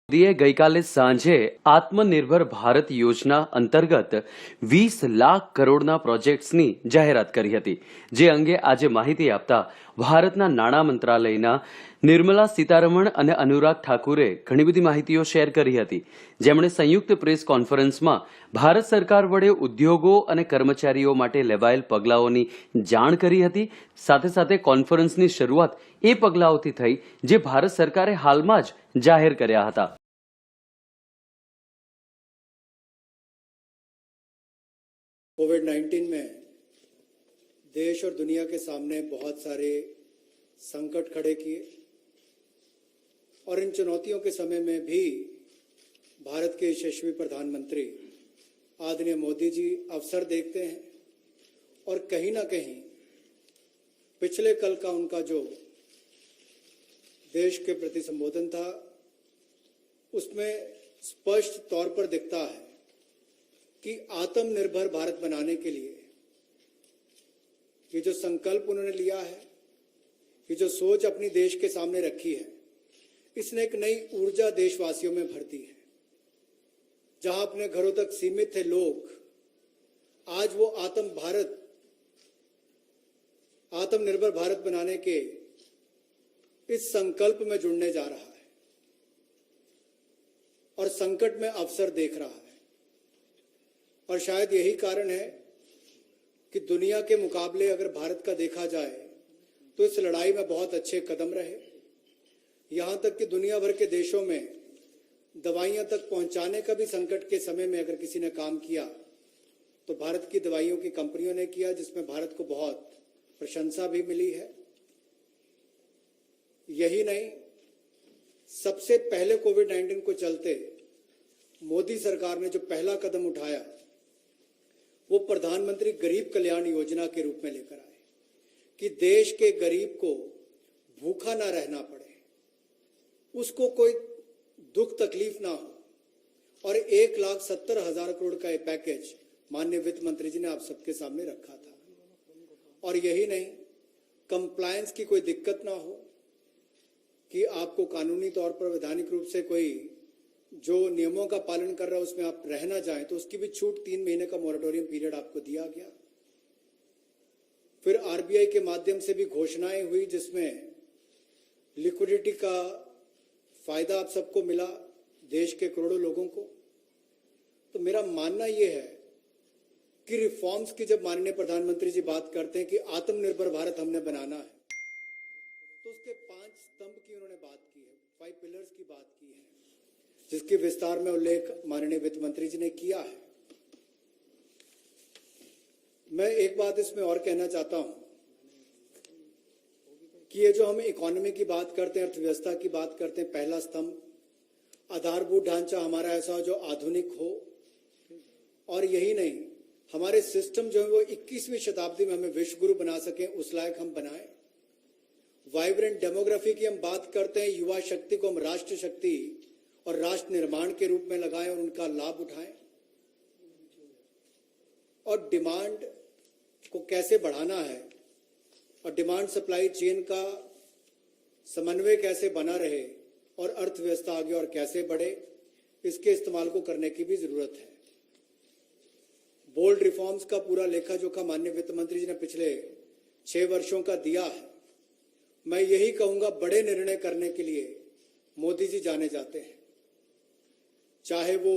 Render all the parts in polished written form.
મોદીએ ગઈકાલે સાંજે આત્મનિર્ભર ભારત યોજના અંતર્ગત 20 લાખ કરોડના પ્રોજેક્ટ્સની જાહેરાત કરી હતી, જે અંગે આજે માહિતી આપતા ભારતના નાણાં મંત્રાલયના નિર્મલા સીતારમણ અને અનુરાગ ઠાકુરે ઘણી બધી માહિતીઓ શેર કરી હતી, જેમણે સંયુક્ત પ્રેસ કોન્ફરન્સમાં ભારત સરકાર વડે ઉદ્યોગો અને કર્મચારીઓ માટે લેવાયેલ પગલાઓની જાણ કરી હતી. સાથે સાથે કોન્ફરન્સની શરૂઆત એ પગલાઓથી થઈ જે ભારત સરકારે હાલમાં જ જાહેર કર્યા હતા. कोविड-19 में देश और दुनिया के सामने बहुत सारे संकट खड़े किए और इन चुनौतियों के समय में भी भारत के यशस्वी प्रधानमंत्री आदरणीय मोदी जी अवसर देखते हैं और कहीं ना कहीं पिछले कल का उनका जो देश के प्रति संबोधन था उसमें स्पष्ट तौर पर दिखता है कि आत्मनिर्भर भारत बनाने के लिए ये जो संकल्प उन्होंने लिया है, ये जो सोच अपनी देश के सामने रखी है, इसने एक नई ऊर्जा देशवासियों में भर दी है. जहां अपने घरों तक सीमित थे लोग, आज वो आत्मनिर्भर भारत बनाने के इस संकल्प में जुड़ने जा रहा है और संकट में अवसर देख रहा है. और शायद यही कारण है कि दुनिया के मुकाबले अगर भारत का देखा जाए तो इस लड़ाई में बहुत अच्छे कदम रहे. यहां तक कि दुनिया भर के देशों में दवाइयां तक पहुंचाने का भी संकट के समय में अगर किसी ने काम किया तो भारत की दवाइयों की कंपनियों ने किया, जिसमें भारत को बहुत प्रशंसा भी मिली है. यही नहीं, सबसे पहले कोविड-19 को चलते मोदी सरकार ने जो पहला कदम उठाया वो प्रधानमंत्री गरीब कल्याण योजना के रूप में लेकर आए कि देश के गरीब को भूखा ना रहना पड़े, उसको कोई दुख तकलीफ ना हो. और 1,70,000 करोड़ का ये पैकेज माननीय वित्त मंत्री जी ने आप सबके सामने रखा था. और यही नहीं, कंप्लायंस की कोई दिक्कत ना हो कि आपको कानूनी तौर पर वैधानिक रूप से कोई जो नियमों का पालन कर रहा है उसमें आप रह ना जाएं, तो उसकी भी छूट 3 महीने का मोरेटोरियम पीरियड आपको दिया गया. फिर आरबीआई के माध्यम से भी घोषणाएं हुई जिसमें लिक्विडिटी का फायदा आप सबको मिला, देश के करोड़ों लोगों को. तो मेरा मानना यह है कि रिफॉर्म्स की जब माननीय प्रधानमंत्री जी बात करते हैं कि आत्मनिर्भर भारत हमने बनाना है, तो उसके 5 स्तंभ की उन्होंने बात की है, 5 पिलर्स की बात की है, जिसके विस्तार में उल्लेख माननीय वित्त मंत्री जी ने किया है. मैं एक बात इसमें और कहना चाहता हूं कि ये जो हम इकोनॉमी की बात करते हैं, अर्थव्यवस्था की बात करते हैं, पहला स्तंभ आधारभूत ढांचा हमारा ऐसा हो जो आधुनिक हो. और यही नहीं, हमारे सिस्टम जो है वो 21वीं शताब्दी में हमें विश्व गुरु बना सकें, उस लायक हम बनाएं. वाइब्रेंट डेमोग्राफी की हम बात करते हैं, युवा शक्ति को हम राष्ट्र शक्ति और राष्ट्र निर्माण के रूप में लगाएं और उनका लाभ उठाएं. और डिमांड को कैसे बढ़ाना है और डिमांड सप्लाई चेन का समन्वय कैसे बना रहे और अर्थव्यवस्था आगे और कैसे बढ़े, इसके इस्तेमाल को करने की भी जरूरत है. बोल्ड रिफॉर्म्स का पूरा लेखा जोखा माननीय वित्त मंत्री जी ने पिछले 6 वर्षों का दिया है. मैं यही कहूंगा, बड़े निर्णय करने के लिए मोदी जी जाने जाते हैं. चाहे वो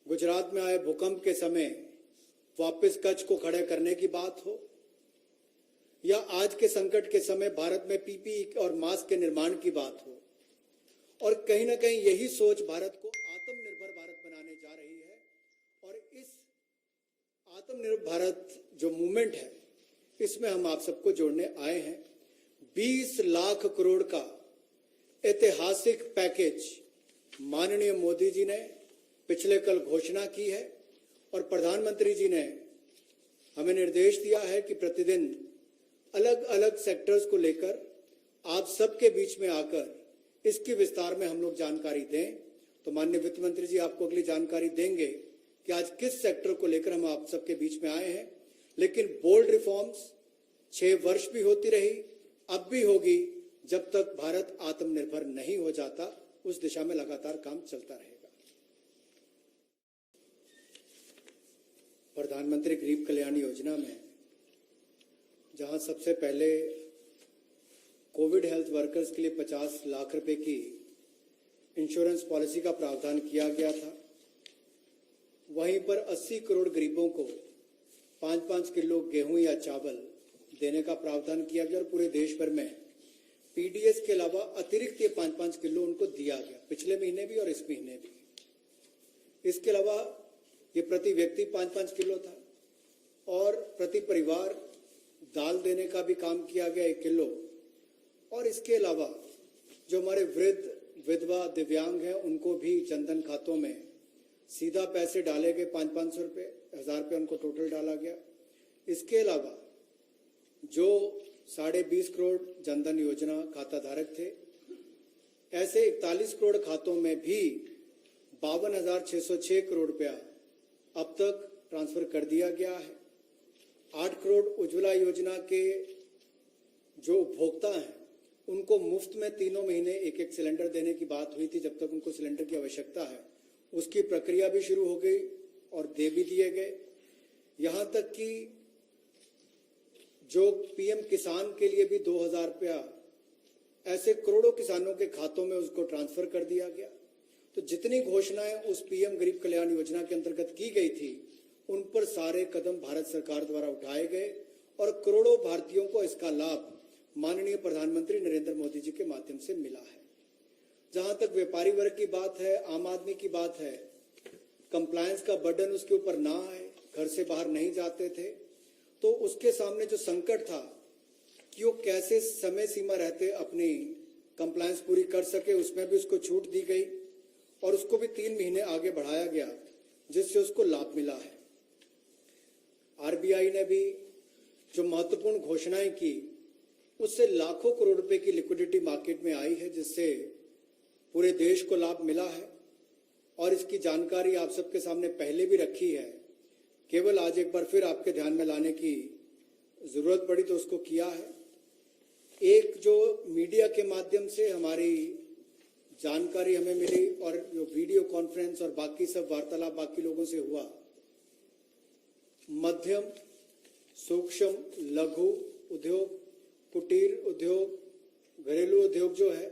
गुजरात में आए भूकंप के समय वापस कच्छ को खड़े करने की बात हो, या आज के संकट के समय भारत में पीपीई और मास्क के निर्माण की बात हो. और कहीं ना कहीं यही सोच भारत को आत्मनिर्भर भारत बनाने जा रही है. और इस आत्मनिर्भर भारत जो मूवमेंट है, इसमें हम आप सबको जोड़ने आए हैं. 20 लाख करोड़ का ऐतिहासिक पैकेज माननीय मोदी जी ने पिछले कल घोषणा की है और प्रधानमंत्री जी ने हमें निर्देश दिया है कि प्रतिदिन अलग अलग सेक्टर्स को लेकर आप सबके बीच में आकर इसकी विस्तार में हम लोग जानकारी दें. तो माननीय वित्त मंत्री जी आपको अगली जानकारी देंगे कि आज किस सेक्टर को लेकर हम आप सबके बीच में आए हैं. लेकिन बोल्ड रिफॉर्म्स 6 वर्ष भी होती रही, अब भी होगी, जब तक भारत आत्मनिर्भर नहीं हो जाता. उस दिशा में लगातार काम चलता रहेगा। प्रधानमंत्री गरीब कल्याण योजना में जहां सबसे पहले कोविड हेल्थ वर्कर्स के लिए 50 लाख रुपए की इंश्योरेंस पॉलिसी का प्रावधान किया गया था, वहीं पर 80 करोड़ गरीबों को 5-5 किलो गेहूं या चावल देने का प्रावधान किया गया और पूरे देश भर में पीडीएस के अलावा अतिरिक्त ये 5-5 किलो उनको दिया गया, पिछले महीने भी और इस महीने भी। इसके अलावा ये प्रति व्यक्ति 5-5 किलो था और प्रति परिवार दाल देने का भी काम किया गया 1 किलो। और इसके अलावा जो हमारे वृद्ध, विधवा, दिव्यांग हैं उनको भी जनधन खातों में सीधा पैसे डाले गए, 500-500 रुपये, 1000 रुपये उनको टोटल डाला गया। इसके अलावा जो 20.5 करोड़ जनधन योजना खाता धारक थे, ऐसे 41 करोड़ खातों में भी 52,606 करोड़ रुपया अब तक ट्रांसफर कर दिया गया है। 8 करोड़ उज्ज्वला योजना के जो उपभोक्ता हैं उनको मुफ्त में 3 महीने 1-1 सिलेंडर देने की बात हुई थी, जब तक उनको सिलेंडर की आवश्यकता है। उसकी प्रक्रिया भी शुरू हो गई और दे भी दिए गए। यहां तक कि जो पीएम किसान के लिए भी 2,000 रुपया ऐसे करोड़ों किसानों के खातों में उसको ट्रांसफर कर दिया गया। तो जितनी घोषणाएं उस पीएम गरीब कल्याण योजना के अंतर्गत की गई थी, उन पर सारे कदम भारत सरकार द्वारा उठाए गए और करोड़ों भारतीयों को इसका लाभ माननीय प्रधानमंत्री नरेंद्र मोदी जी के माध्यम से मिला है। जहां तक व्यापारी वर्ग की बात है, आम आदमी की बात है, कंप्लायंस का बर्डन उसके ऊपर ना आए, घर से बाहर नहीं जाते थे, तो उसके सामने जो संकट था कि वो कैसे समय सीमा रहते अपनी कंप्लायंस पूरी कर सके, उसमें भी उसको छूट दी गई और उसको भी 3 महीने आगे बढ़ाया गया, जिससे उसको लाभ मिला है। आरबीआई ने भी जो महत्वपूर्ण घोषणाएं की, उससे लाखों करोड़ रुपए की लिक्विडिटी मार्केट में आई है, जिससे पूरे देश को लाभ मिला है। और इसकी जानकारी आप सबके सामने पहले भी रखी है, केवल आज एक बार फिर आपके ध्यान में लाने की जरूरत पड़ी तो उसको किया है। एक जो मीडिया के माध्यम से हमारी जानकारी हमें मिली और जो वीडियो कॉन्फ्रेंस और बाकी सब वार्तालाप बाकी लोगों से हुआ, मध्यम, सूक्ष्म, लघु उद्योग, कुटीर उद्योग, घरेलू उद्योग जो है,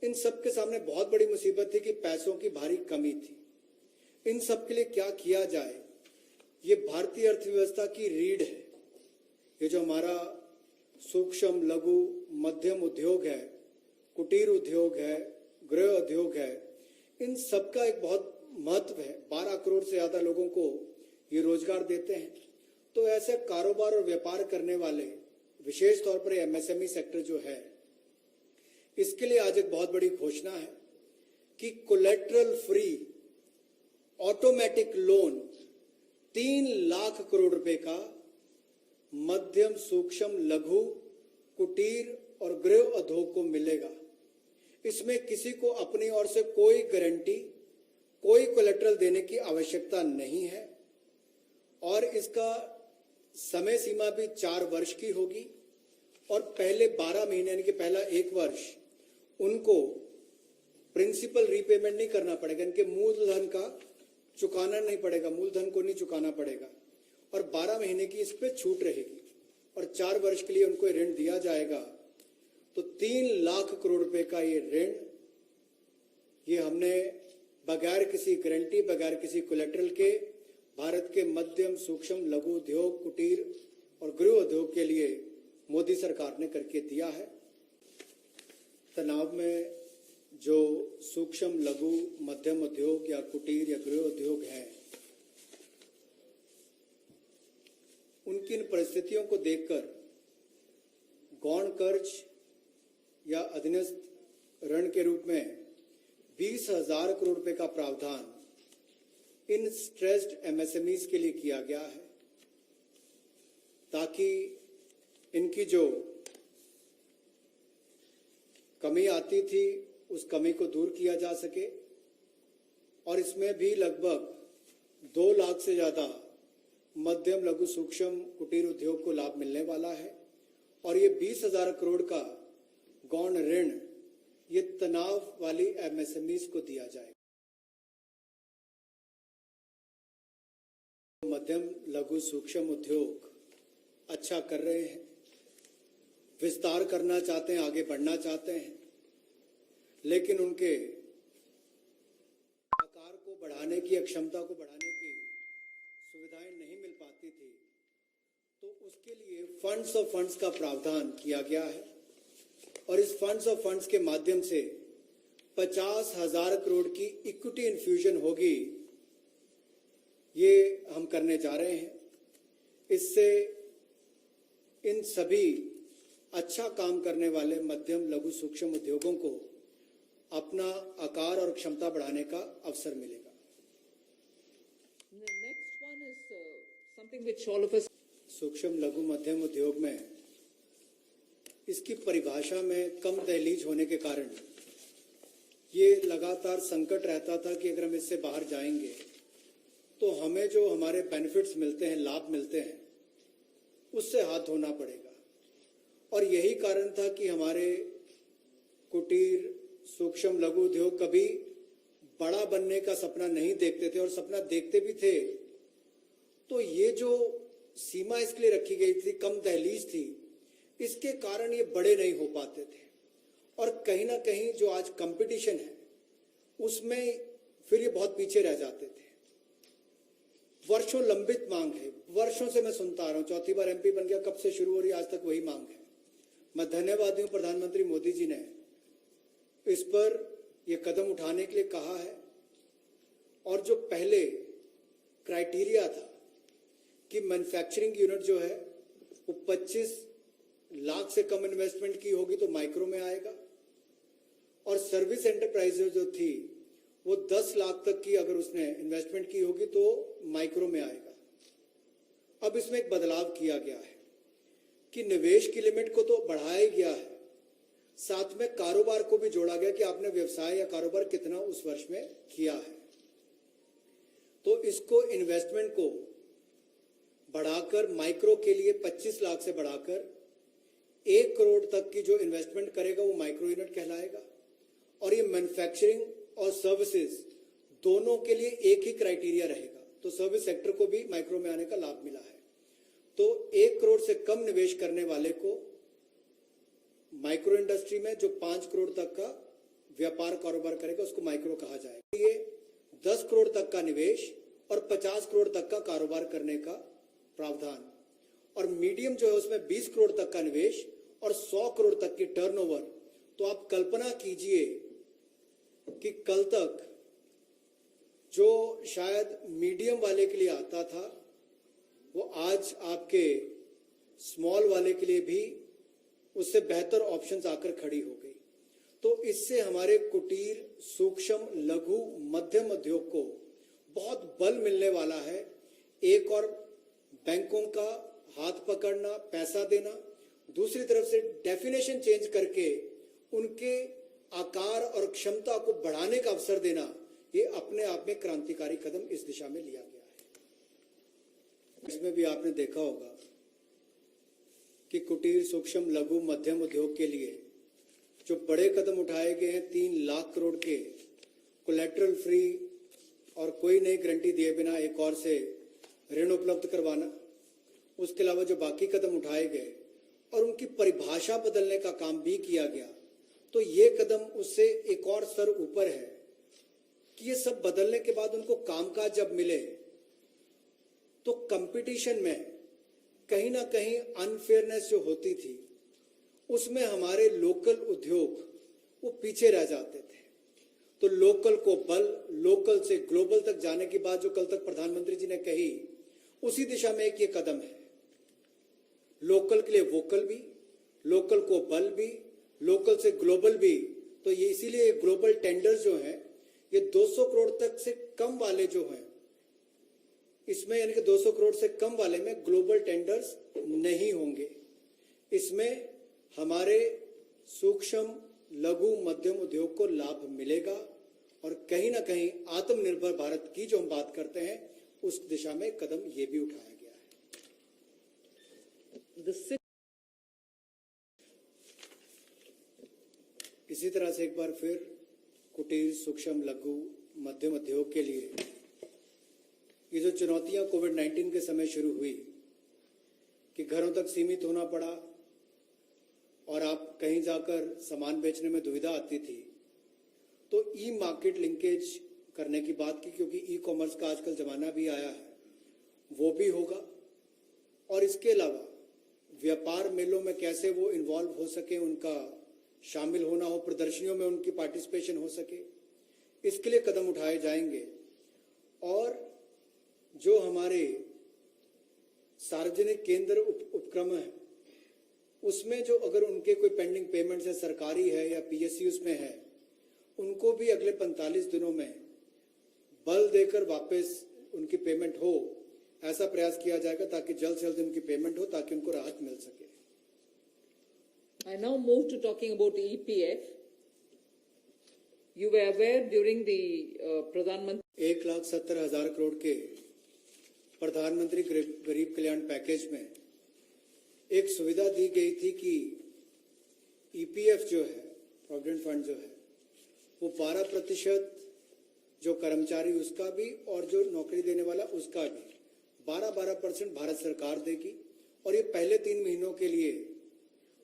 इन सब के सामने बहुत बड़ी मुसीबत थी कि पैसों की भारी कमी थी। इन सब के लिए क्या किया जाए, ये भारतीय अर्थव्यवस्था की रीढ़ है। ये जो हमारा सूक्ष्म, लघु, मध्यम उद्योग है, कुटीर उद्योग है, गृह उद्योग है, इन सबका एक बहुत महत्व है। 12 करोड़ से ज्यादा लोगों को ये रोजगार देते हैं। तो ऐसे कारोबार और व्यापार करने वाले, विशेष तौर पर एमएसएमई सेक्टर जो है, इसके लिए आज एक बहुत बड़ी घोषणा है कि collateral free automatic loan 3 lakh crore रुपए का मध्यम, सूक्ष्म, लघु, कुटीर और गृह उद्योग को मिलेगा। इसमें किसी को अपनी ओर से कोई गारंटी, कोई कोलेटरल देने की आवश्यकता नहीं है और इसका समय सीमा भी 4 वर्ष की होगी और पहले 12 महीने यानी कि पहला 1 वर्ष उनको प्रिंसिपल रीपेमेंट नहीं करना पड़ेगा, इनके मूलधन का चुकाना नहीं पड़ेगा, मूलधन को नहीं चुकाना पड़ेगा और 12 महीने की इस पे छूट रहेगी और 4 वर्ष के लिए उनको ऋण दिया जाएगा। तो 3 लाख करोड़ रुपए का ये ऋण, ये हमने बगैर किसी गारंटी, बगैर किसी कोलेटरल के भारत के मध्यम, सूक्ष्म, लघु उद्योग, कुटीर और गृह उद्योग के लिए मोदी सरकार ने करके दिया है। तनाव में जो सूक्ष्म, लघु, मध्यम उद्योग या कुटीर या गृह उद्योग है, उनकी इन परिस्थितियों को देखकर गौण कर्ज या अधीनस्थ ऋण के रूप में 20,000 करोड़ रुपए का प्रावधान इन स्ट्रेस्ड एमएसएमईज के लिए किया गया है, ताकि इनकी जो कमी आती थी उस कमी को दूर किया जा सके। और इसमें भी लगभग 2 लाख से ज्यादा मध्यम, लघु, सूक्ष्म, कुटीर उद्योग को लाभ मिलने वाला है और ये 20,000 करोड़ का गौण ऋण ये तनाव वाली एमएसएमईज को दिया जाएगा। मध्यम लघु सूक्ष्म उद्योग अच्छा कर रहे हैं, विस्तार करना चाहते हैं, आगे बढ़ना चाहते हैं, लेकिन उनके आकार को बढ़ाने की, क्षमता को बढ़ाने की सुविधाएं नहीं मिल पाती थी, तो उसके लिए फंड्स ऑफ फंड्स का प्रावधान किया गया है और इस फंड्स ऑफ फंड्स के माध्यम से 50,000 करोड़ की इक्विटी इन्फ्यूजन होगी, ये हम करने जा रहे हैं। इससे इन सभी अच्छा काम करने वाले मध्यम लघु सूक्ष्म उद्योगों को अपना आकार और क्षमता बढ़ाने का अवसर मिलेगा। The next one is something which all of us. सूक्ष्म लघु मध्यम उद्योग में इसकी परिभाषा में कम दहलीज होने के कारण ये लगातार संकट रहता था कि अगर हम इससे बाहर जाएंगे तो हमें जो हमारे बेनिफिट्स मिलते हैं, लाभ मिलते हैं, उससे हाथ धोना पड़ेगा। और यही कारण था कि हमारे कुटीर सूक्ष्म लघु उद्योग कभी बड़ा बनने का सपना नहीं देखते थे, और सपना देखते भी थे तो ये जो सीमा इसके लिए रखी गई थी, कम दहलीज थी, इसके कारण ये बड़े नहीं हो पाते थे। और कहीं ना कहीं जो आज कंपटीशन है उसमें फिर ये बहुत पीछे रह जाते थे। वर्षों लंबित मांग है, वर्षों से मैं सुनता आ रहा हूं, चौथी बार एमपी बन गया, कब से शुरू हो रही, आज तक वही मांग है। मैं धन्यवादी हूं प्रधानमंत्री मोदी जी ने इस पर यह कदम उठाने के लिए कहा है। और जो पहले क्राइटेरिया था कि मैन्युफैक्चरिंग यूनिट जो है वो 25 लाख से कम इन्वेस्टमेंट की होगी तो माइक्रो में आएगा, और सर्विस एंटरप्राइज जो थी वो 10 लाख तक की अगर उसने इन्वेस्टमेंट की होगी तो माइक्रो में आएगा। अब इसमें एक बदलाव किया गया है कि निवेश की लिमिट को तो बढ़ाया गया है, साथ में कारोबार को भी जोड़ा गया कि आपने व्यवसाय या कारोबार कितना उस वर्ष में किया है। तो इसको इन्वेस्टमेंट को बढ़ाकर माइक्रो के लिए 25 लाख से बढ़ाकर 1 करोड़ तक की जो इन्वेस्टमेंट करेगा वो माइक्रो यूनिट कहलाएगा। और ये मैन्युफैक्चरिंग और सर्विसेज दोनों के लिए एक ही क्राइटेरिया रहेगा, तो सर्विस सेक्टर को भी माइक्रो में आने का लाभ मिला है। तो 1 करोड़ से कम निवेश करने वाले को माइक्रो इंडस्ट्री में जो 5 करोड़ तक का व्यापार कारोबार करेगा उसको माइक्रो कहा जाएगा। ये 10 करोड़ तक का निवेश और 50 करोड़ तक का कारोबार करने का प्रावधान, और मीडियम जो है उसमें 20 करोड़ तक का निवेश और 100 करोड़ तक की टर्नओवर। तो आप कल्पना कीजिए कि कल तक जो शायद मीडियम वाले के लिए आता था वो आज आपके स्मॉल वाले के लिए भी उससे बेहतर ऑप्शंस आकर खड़ी हो गई। तो इससे हमारे कुटीर सूक्ष्म लघु मध्यम उद्योग को बहुत बल मिलने वाला है। एक और बैंकों का हाथ पकड़ना, पैसा देना, दूसरी तरफ से डेफिनेशन चेंज करके उनके आकार और क्षमता को बढ़ाने का अवसर देना, ये अपने आप में क्रांतिकारी कदम इस दिशा में लिया गया है। इसमें भी आपने देखा होगा कि कुटीर सूक्ष्म लघु मध्यम उद्योग के लिए जो बड़े कदम उठाए गए हैं, 3 लाख करोड़ के कोलेटरल फ्री और कोई नई गारंटी दिए बिना एक और से ऋण उपलब्ध करवाना, उसके अलावा जो बाकी कदम उठाए गए और उनकी परिभाषा बदलने का काम भी किया गया, तो ये कदम उससे एक और स्तर ऊपर है कि ये सब बदलने के बाद उनको कामकाज जब मिले तो कंपटीशन में कहीं ना कहीं अनफेयरनेस जो होती थी उसमें हमारे लोकल उद्योग वो पीछे रह जाते थे। तो लोकल को बल, लोकल से ग्लोबल तक जाने की बात जो कल तक प्रधानमंत्री जी ने कही, उसी दिशा में एक ये कदम है। लोकल के लिए वोकल भी, लोकल को बल भी, लोकल से ग्लोबल भी। तो ये इसीलिए ग्लोबल टेंडर्स जो हैं ये 200 करोड़ तक से कम वाले जो हैं इसमें, यानी कि 200 करोड़ से कम वाले में ग्लोबल टेंडर्स नहीं होंगे। इसमें हमारे सूक्ष्म लघु मध्यम उद्योग को लाभ मिलेगा और कहीं ना कहीं आत्मनिर्भर भारत की जो हम बात करते हैं उस दिशा में कदम ये भी उठाया गया है। इसी तरह से एक बार फिर कुटीर, सूक्ष्म, लघु, मध्यम उद्योग के लिए ये जो चुनौतियां कोविड-19 के समय शुरू हुई कि घरों तक सीमित होना पड़ा और आप कहीं जाकर सामान बेचने में दुविधा आती थी, तो ई मार्केट लिंकेज करने की बात की, क्योंकि ई कॉमर्स का आजकल जमाना भी आया है, वो भी होगा। और इसके अलावा व्यापार मेलों में कैसे वो इन्वॉल्व हो सके, उनका शामिल होना हो, प्रदर्शनियों में उनकी पार्टिसिपेशन हो सके, इसके लिए कदम उठाए जाएंगे। और जो हमारे सार्वजनिक केंद्र उपक्रम है, उसमें जो अगर उनके कोई पेंडिंग पेमेंट्स है, सरकारी है या पीएसयूज में है, उनको भी अगले 45 दिनों में बल देकर वापस उनकी पेमेंट हो, ऐसा प्रयास किया जाएगा ताकि जल्द से जल्द उनकी पेमेंट हो, ताकि उनको राहत मिल सके। I now move to talking about the EPF. You were aware during the Pradhan Mantri 1,70,000 crore के प्रधानमंत्री गरीब कल्याण पैकेज में एक सुविधा दी गई थी कि ईपीएफ जो है, प्रोविडेंट फंड जो है, वो 12% जो कर्मचारी उसका भी और जो नौकरी देने वाला उसका भी 12% भारत सरकार देगी। और ये पहले 3 महीनों के लिए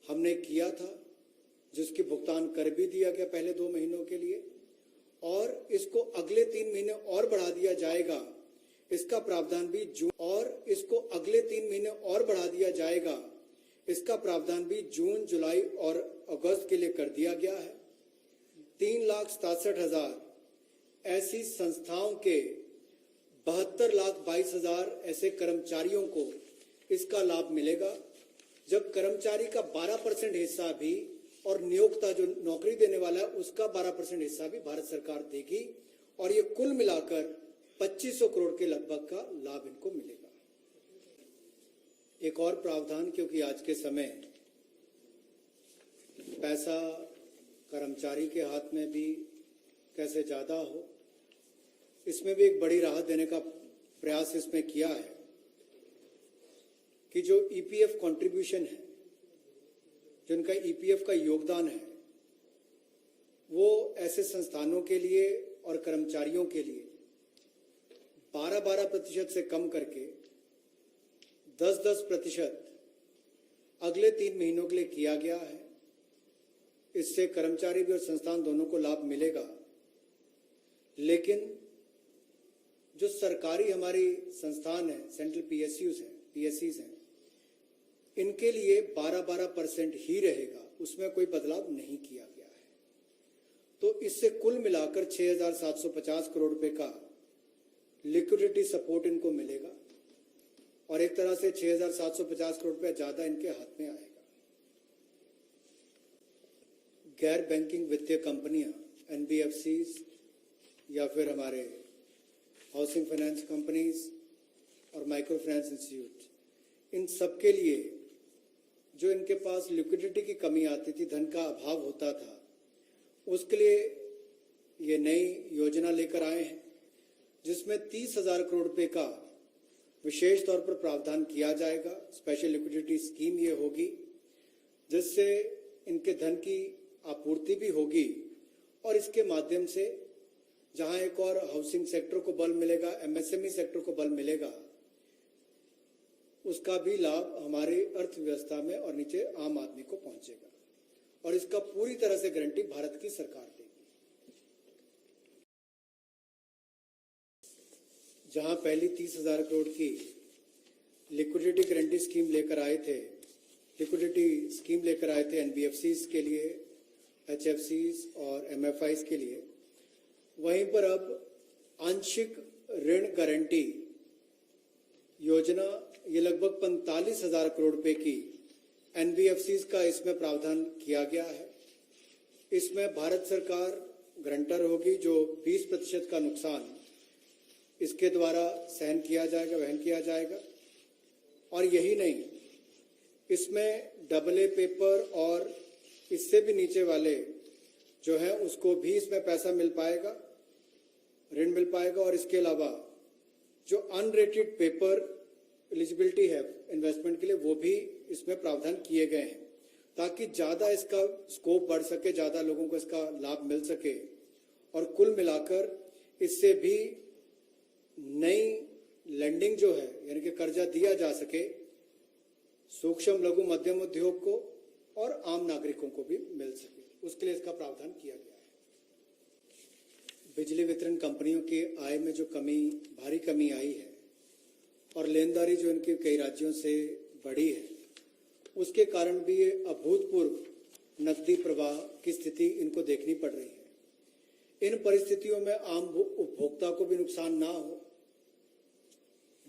हमने किया था, जिसकी भुगतान कर भी दिया गया पहले 2 महीनों के लिए, और इसको अगले 3 महीने और बढ़ा दिया जाएगा। इसका प्रावधान भी जून, और इसको अगले 3 महीने और बढ़ा दिया जाएगा। इसका प्रावधान भी जून, जुलाई और अगस्त के लिए कर दिया गया है। 3,67,000 ऐसी संस्थाओं के 72,22,000 ऐसे कर्मचारियों को इसका लाभ मिलेगा। जब कर्मचारी का 12% हिस्सा भी और नियोक्ता जो नौकरी देने वाला है उसका 12% हिस्सा भी भारत सरकार देगी, और ये कुल मिलाकर 2500 करोड़ के लगभग का लाभ इनको मिलेगा। एक और प्रावधान, क्योंकि आज के समय पैसा कर्मचारी के हाथ में भी कैसे ज्यादा हो, इसमें भी एक बड़ी राहत देने का प्रयास इसमें किया है कि जो ईपीएफ कंट्रीब्यूशन है, जिनका ईपीएफ का योगदान है, वो ऐसे संस्थानों के लिए और कर्मचारियों के लिए 12% से कम करके 10% अगले 3 महीनों के लिए किया गया है। इससे कर्मचारी भी और संस्थान दोनों को लाभ मिलेगा। लेकिन जो सरकारी हमारी संस्थान है, सेंट्रल पीएससीज हैं, इनके लिए 12% ही रहेगा, उसमें कोई बदलाव नहीं किया गया है। तो इससे कुल मिलाकर 6,750 करोड़ रुपए का लिक्विडिटी सपोर्ट इनको मिलेगा, और एक तरह से 6,750 करोड़ रुपए ज्यादा इनके हाथ में आएगा। गैर बैंकिंग वित्तीय कंपनियां, एनबीएफसीज या फिर हमारे हाउसिंग फाइनेंस कंपनीज और माइक्रो फाइनेंस इंस्टीट्यूट, इन सब के लिए जो इनके पास लिक्विडिटी की कमी आती थी, धन का अभाव होता था, उसके लिए ये नई योजना लेकर आए हैं, जिसमें 30,000 करोड़ रुपए का विशेष तौर पर प्रावधान किया जाएगा। स्पेशल लिक्विडिटी स्कीम ये होगी, जिससे इनके धन की आपूर्ति भी होगी, और इसके माध्यम से जहां एक और हाउसिंग सेक्टर को बल मिलेगा, एमएसएमई सेक्टर को बल मिलेगा, उसका भी लाभ हमारी अर्थव्यवस्था में और नीचे आम आदमी को पहुंचेगा, और इसका पूरी तरह से गारंटी भारत की सरकार देगी। जहां पहली 30,000 करोड़ की लिक्विडिटी गारंटी स्कीम लेकर आए थे एनबीएफसीज के लिए, एचएफसीज और एमएफआईज के लिए, वहीं पर अब आंशिक ऋण गारंटी योजना, ये लगभग 45,000 करोड़ रुपए की एनबीएफसीज का इसमें प्रावधान किया गया है। इसमें भारत सरकार गारंटर होगी, जो 20% का नुकसान इसके द्वारा वहन किया जाएगा। और यही नहीं, इसमें AA पेपर और इससे भी नीचे वाले जो है उसको भी इसमें पैसा मिल पाएगा, ऋण मिल पाएगा। और इसके अलावा जो अनरेटेड पेपर एलिजिबिलिटी है इन्वेस्टमेंट के लिए, वो भी इसमें प्रावधान किए गए हैं, ताकि ज्यादा इसका स्कोप बढ़ सके, ज्यादा लोगों को इसका लाभ मिल सके और कुल मिलाकर इससे भी नई लेंडिंग जो है यानी कि कर्जा दिया जा सके सूक्ष्म लघु मध्यम उद्योग को और आम नागरिकों को भी मिल सके, उसके लिए इसका प्रावधान किया गया है। बिजली वितरण कंपनियों की आय में जो भारी कमी आई है और लेनदारी जो इनके कई राज्यों से बढ़ी है, उसके कारण भी ये अभूतपूर्व नकदी प्रवाह की स्थिति इनको देखनी पड़ रही है। इन परिस्थितियों में आम उपभोक्ता को भी नुकसान ना हो,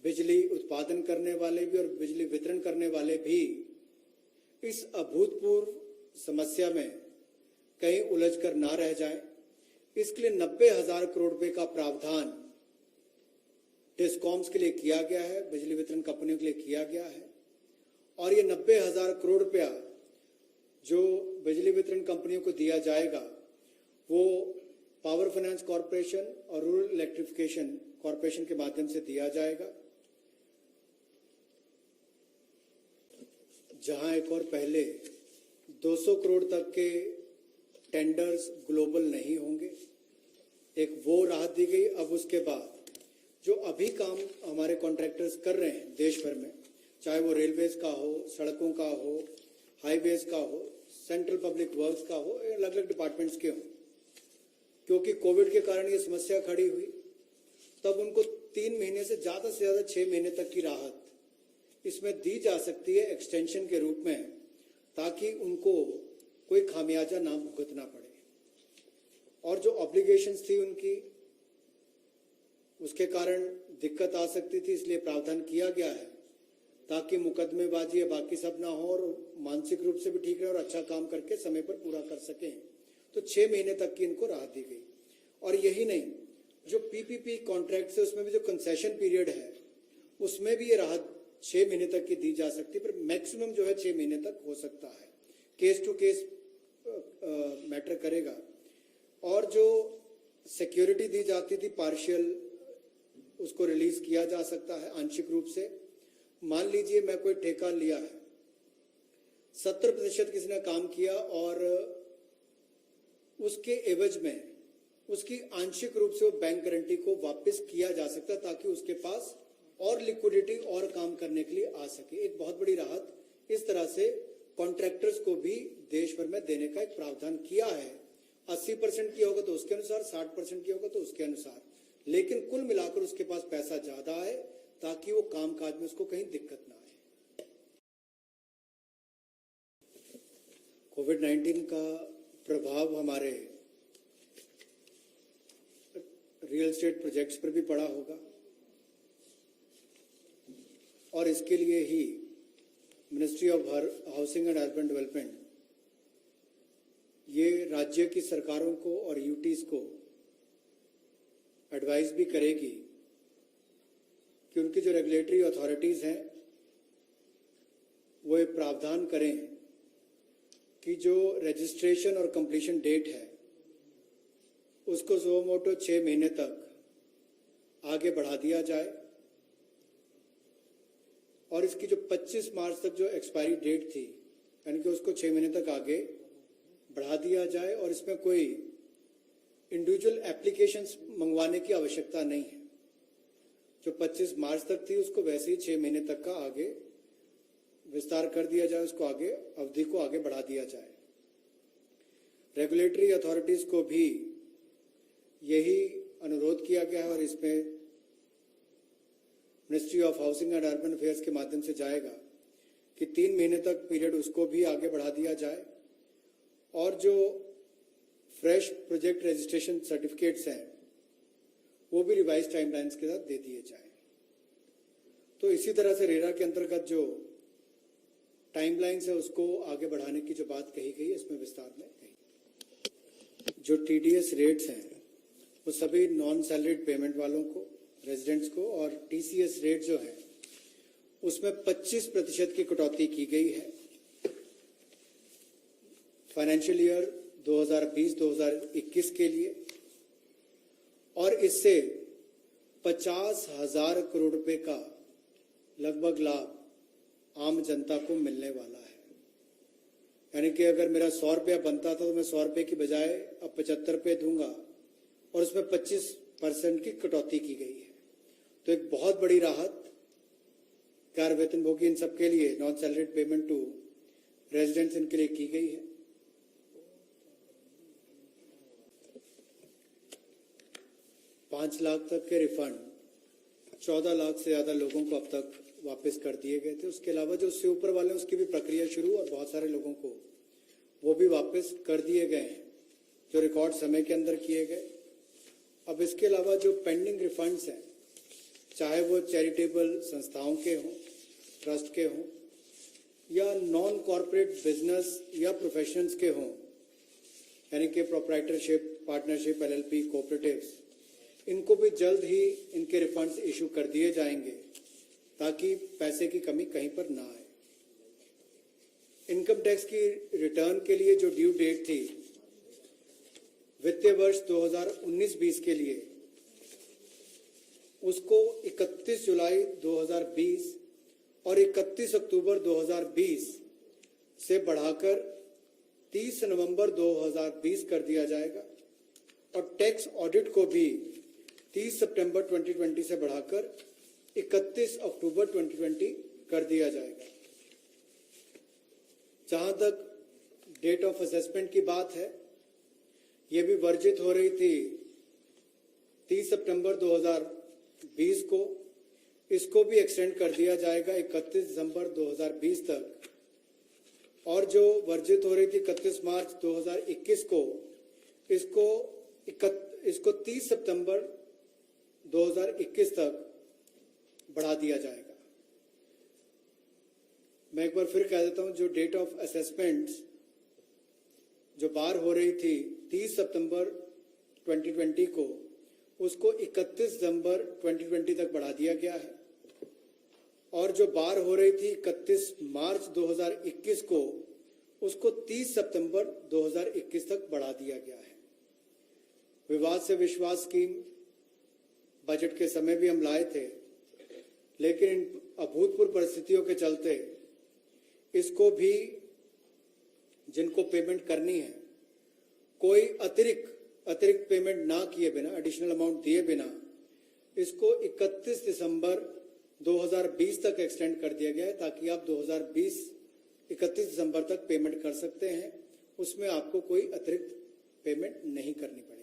बिजली उत्पादन करने वाले भी और बिजली वितरण करने वाले भी इस अभूतपूर्व समस्या में कहीं उलझकर ना रह जाएं, इसके लिए 90,000 करोड़ रुपए का प्रावधान डिस्कॉम्स के लिए किया गया है, बिजली वितरण कंपनियों के लिए किया गया है। और ये 90,000 करोड़ रुपया जो बिजली वितरण कंपनियों को दिया जाएगा वो पावर फाइनेंस कॉर्पोरेशन और रूरल इलेक्ट्रिफिकेशन कॉर्पोरेशन के माध्यम से दिया जाएगा। जहां एक और पहले 200 करोड़ तक के टेंडर्स ग्लोबल नहीं होंगे, एक वो राहत दी गई। अब उसके बाद जो अभी काम हमारे कॉन्ट्रैक्टर्स कर रहे हैं देश भर में, चाहे वो रेलवेज का हो, सड़कों का हो, हाईवेज का हो, सेंट्रल पब्लिक वर्क्स का हो, अलग अलग डिपार्टमेंट्स के हो, क्योंकि कोविड के कारण ये समस्या खड़ी हुई, तब उनको 3 महीने से ज्यादा 6 महीने तक की राहत इसमें दी जा सकती है एक्सटेंशन के रूप में, ताकि उनको कोई खामियाजा ना भुगतना पड़े। और जो ऑब्लिगेशंस थी उनकी, उसके कारण दिक्कत आ सकती थी, इसलिए प्रावधान किया गया है ताकि मुकदमेबाजी या बाकी सब ना हो और मानसिक रूप से भी ठीक रहे और अच्छा काम करके समय पर पूरा कर सकें। तो 6 महीने तक की इनको राहत दी गई। और यही नहीं, जो पीपीपी कॉन्ट्रैक्ट है उसमें भी जो कंसेशन पीरियड है उसमें भी ये राहत 6 महीने तक की दी जा सकती है, पर मैक्सिमम जो है 6 महीने तक हो सकता है। केस टू केस मैटर करेगा। और जो सिक्योरिटी दी जाती थी पार्शियल, उसको रिलीज किया जा सकता है आंशिक रूप से। मान लीजिए मैं कोई ठेका लिया है, 70% किसी ने काम किया और उसके एवज में उसकी आंशिक रूप से वो बैंक गारंटी को वापस किया जा सकता है, ताकि उसके पास और लिक्विडिटी और काम करने के लिए आ सके। एक बहुत बड़ी राहत इस तरह से कॉन्ट्रैक्टर्स को भी देश भर में देने का एक प्रावधान किया है। 80% की होगा तो उसके अनुसार, 60% की होगा तो उसके अनुसार, लेकिन कुल मिलाकर उसके पास पैसा ज्यादा है ताकि वो कामकाज में उसको कहीं दिक्कत ना आए। कोविड-19 का प्रभाव हमारे रियल एस्टेट प्रोजेक्ट्स पर भी पड़ा होगा और इसके लिए ही ministry of housing and urban development ये राज्य की सरकारों को और यूटीज को एडवाइस भी करेगी कि उनकी जो रेगुलेटरी अथॉरिटीज हैं वो एक प्रावधान करें कि जो रजिस्ट्रेशन और कंप्लीशन डेट है उसको सुओ मोटो 6 महीने तक आगे बढ़ा दिया जाए और इसकी जो 25 मार्च तक जो एक्सपायरी डेट थी यानी कि उसको 6 महीने तक आगे बढ़ा दिया जाए और इसमें कोई इंडिविजुअल एप्लीकेशंस मंगवाने की आवश्यकता नहीं है। जो 25 मार्च तक थी उसको वैसे ही 6 महीने तक का आगे विस्तार कर दिया जाए, उसको आगे अवधि को आगे बढ़ा दिया जाए। रेगुलेटरी अथॉरिटीज को भी यही अनुरोध किया गया है और इसमें ministry of housing and urban affairs के माध्यम से जाएगा कि 3 महीने तक पीरियड उसको भी आगे बढ़ा दिया जाए और जो फ्रेश प्रोजेक्ट रजिस्ट्रेशन सर्टिफिकेट्स हैं वो भी रिवाइज टाइमलाइंस के साथ दे दिए जाए। तो इसी तरह से रेरा के अंतर्गत जो टाइमलाइंस है उसको आगे बढ़ाने की जो बात कही गई है इसमें विस्तार में कही। जो टीडीएस रेट्स हैं वो सभी नॉन सैलरीड पेमेंट वालों को, रेजिडेंट्स को, और टीसीएस रेट जो है उसमें 25% की कटौती की गई है फाइनेंशियल ईयर 2020-2021 के लिए और इससे 50,000 करोड़ रुपए का लगभग लाभ आम जनता को मिलने वाला है। यानी कि अगर मेरा 100 रुपया बनता था तो मैं 100 रुपये की बजाय अब 75 रुपये दूंगा और उसमें 25% की कटौती की गई है। तो एक बहुत बड़ी राहत कार वेतनभोगी इन सबके लिए non salaried payment to residents इनके लिए की गई है। 5 लाख तक के रिफंड 14 लाख से ज्यादा लोगों को अब तक वापस कर दिए गए थे। उसके अलावा जो उससे ऊपर वाले उसकी भी प्रक्रिया शुरू और बहुत सारे लोगों को वो भी वापस कर दिए गए हैं जो रिकॉर्ड समय के अंदर किए गए। अब इसके अलावा जो पेंडिंग रिफंड्स हैं, चाहे वो चैरिटेबल संस्थाओं के हों, ट्रस्ट के हों या नॉन कॉरपोरेट बिजनेस या प्रोफेशंस के हों, यानी कि प्रोप्राइटरशिप, पार्टनरशिप, एलएलपी, कोऑपरेटिव्स, इनको भी जल्द ही इनके रिफंड्स इशू कर दिए जाएंगे ताकि पैसे की कमी कहीं पर ना आए। इनकम टैक्स की रिटर्न के लिए जो ड्यू डेट थी वित्तीय वर्ष 2019-20 के लिए, उसको 31 जुलाई 2020 और 31 अक्टूबर 2020 से बढ़ाकर 30 नवंबर 2020 कर दिया जाएगा और टैक्स ऑडिट को भी 30 सितंबर 2020 से बढ़ाकर 31 अक्टूबर 2020 कर दिया जाएगा। जहां तक डेट ऑफ असेसमेंट की बात है, यह भी वर्जित हो रही थी 30 सितंबर 2020 को, इसको भी एक्सटेंड कर दिया जाएगा 31 दिसंबर 2020 तक। और जो वर्जित हो रही थी 31 मार्च 2021 को, इसको 30 सितंबर 2021 तक बढ़ा दिया जाएगा। मैं एक बार फिर कह देता हूं, जो डेट ऑफ असेसमेंट जो बार हो रही थी 30 सितंबर 2020 को, उसको 31 दिसंबर 2020 तक बढ़ा दिया गया है। और जो बार हो रही थी 31 मार्च 2021 को, उसको 30 सितंबर 2021 तक बढ़ा दिया गया है। विवाद से विश्वास स्कीम बजट के समय भी हम लाए थे, लेकिन इन अभूतपूर्व परिस्थितियों के चलते इसको भी, जिनको पेमेंट करनी है, कोई अतिरिक्त पेमेंट ना किए बिना, एडिशनल अमाउंट दिए बिना, इसको 31 दिसंबर 2020 तक एक्सटेंड कर दिया गया है ताकि आप 2020 31 दिसंबर तक पेमेंट कर सकते हैं। उसमें आपको कोई अतिरिक्त पेमेंट नहीं करनी पड़ेगी।